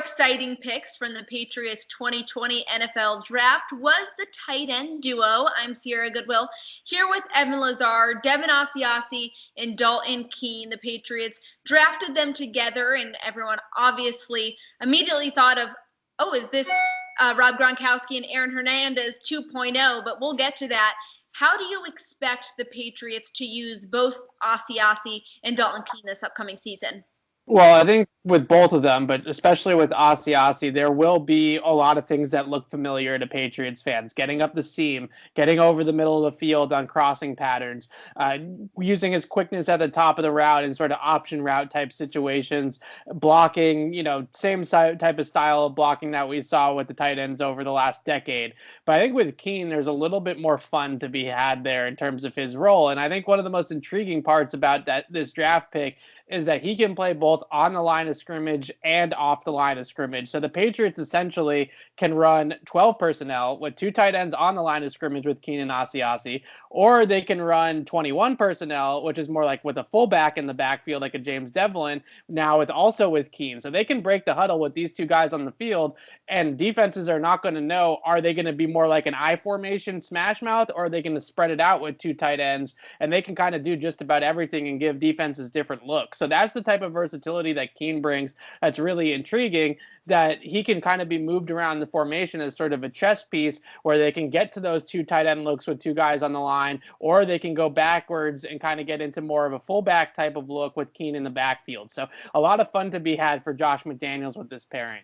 exciting picks from the Patriots 2020 NFL Draft was the tight end duo. I'm Sierra Goodwill here with Evan Lazar, Devin Asiasi, and Dalton Keene. The Patriots drafted them together, and everyone obviously immediately thought of, oh, is this Rob Gronkowski and Aaron Hernandez 2.0? But we'll get to that. How do you expect the Patriots to use both Asiasi and Dalton Keene this upcoming season? Well, I think with both of them, but especially with Asiasi, there will be a lot of things that look familiar to Patriots fans. Getting up the seam, getting over the middle of the field on crossing patterns, using his quickness at the top of the route in sort of option route type situations, blocking, same type of style of blocking that we saw with the tight ends over the last decade. But I think with Keene, there's a little bit more fun to be had there in terms of his role. And I think one of the most intriguing parts about this draft pick is that he can play both on the line of scrimmage and off the line of scrimmage. So the Patriots essentially can run 12 personnel with two tight ends on the line of scrimmage with Keene and Asiasi, or they can run 21 personnel, which is more like with a fullback in the backfield, like a James Devlin, now with Keene. So they can break the huddle with these two guys on the field, and defenses are not going to know, are they going to be more like an I formation smash mouth, or are they going to spread it out with two tight ends? And they can kind of do just about everything and give defenses different looks. So that's the type of versatility that Keene brings that's really intriguing, that he can kind of be moved around the formation as sort of a chess piece where they can get to those two tight end looks with two guys on the line, or they can go backwards and kind of get into more of a fullback type of look with Keene in the backfield. So a lot of fun to be had for Josh McDaniels with this pairing.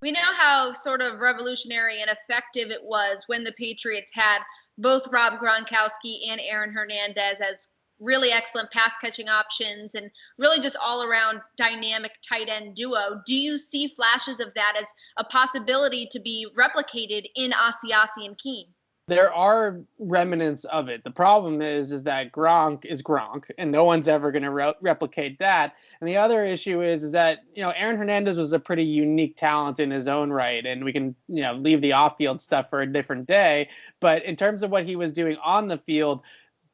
We know how sort of revolutionary and effective it was when the Patriots had both Rob Gronkowski and Aaron Hernandez as really excellent pass catching options and really just all around dynamic tight end duo. Do you see flashes of that as a possibility to be replicated in Asiasi and Keene? There are remnants of it. The problem is that Gronk is Gronk, and no one's ever going to replicate that. And the other issue is that, Aaron Hernandez was a pretty unique talent in his own right, and we can, leave the off-field stuff for a different day. But in terms of what he was doing on the field,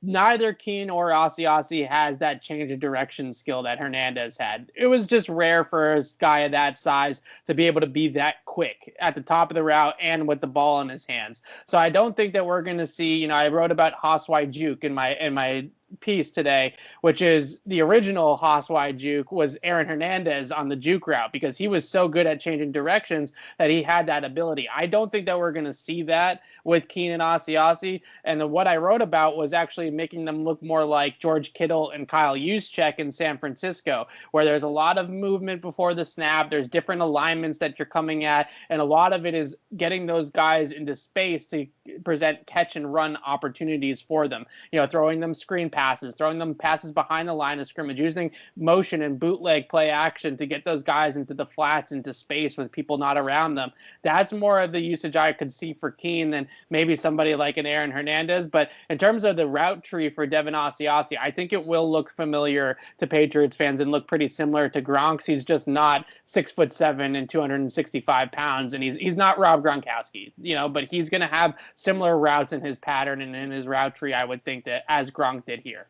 neither Keene or Asiasi has that change of direction skill that Hernandez had. It was just rare for a guy of that size to be able to be that quick at the top of the route and with the ball in his hands. So I don't think that we're going to see, I wrote about Haswai Juke in my piece today, which is the original Haswai Juke was Aaron Hernandez on the juke route, because he was so good at changing directions that he had that ability. I don't think that we're going to see that with Keene and Asiasi. And what I wrote about was actually making them look more like George Kittle and Kyle Juszczyk in San Francisco, where there's a lot of movement before the snap. There's different alignments that you're coming at, and a lot of it is getting those guys into space to present catch and run opportunities for them. Throwing them screen passes, throwing them passes behind the line of scrimmage, using motion and bootleg play action to get those guys into the flats, into space with people not around them. That's more of the usage I could see for Keene than maybe somebody like an Aaron Hernandez. But in terms of the route tree for Devin Asiasi, I think it will look familiar to Patriots fans and look pretty similar to Gronk's. He's just not 6'7" and 265 pounds, and he's not Rob Gronkowski, but he's going to have similar routes in his pattern and in his route tree, I would think, that as Gronk did here.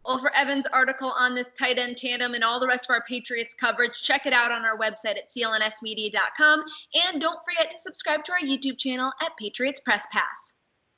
Well, for Evan's article on this tight end tandem and all the rest of our Patriots coverage, check it out on our website at clnsmedia.com. And don't forget to subscribe to our YouTube channel at Patriots Press Pass.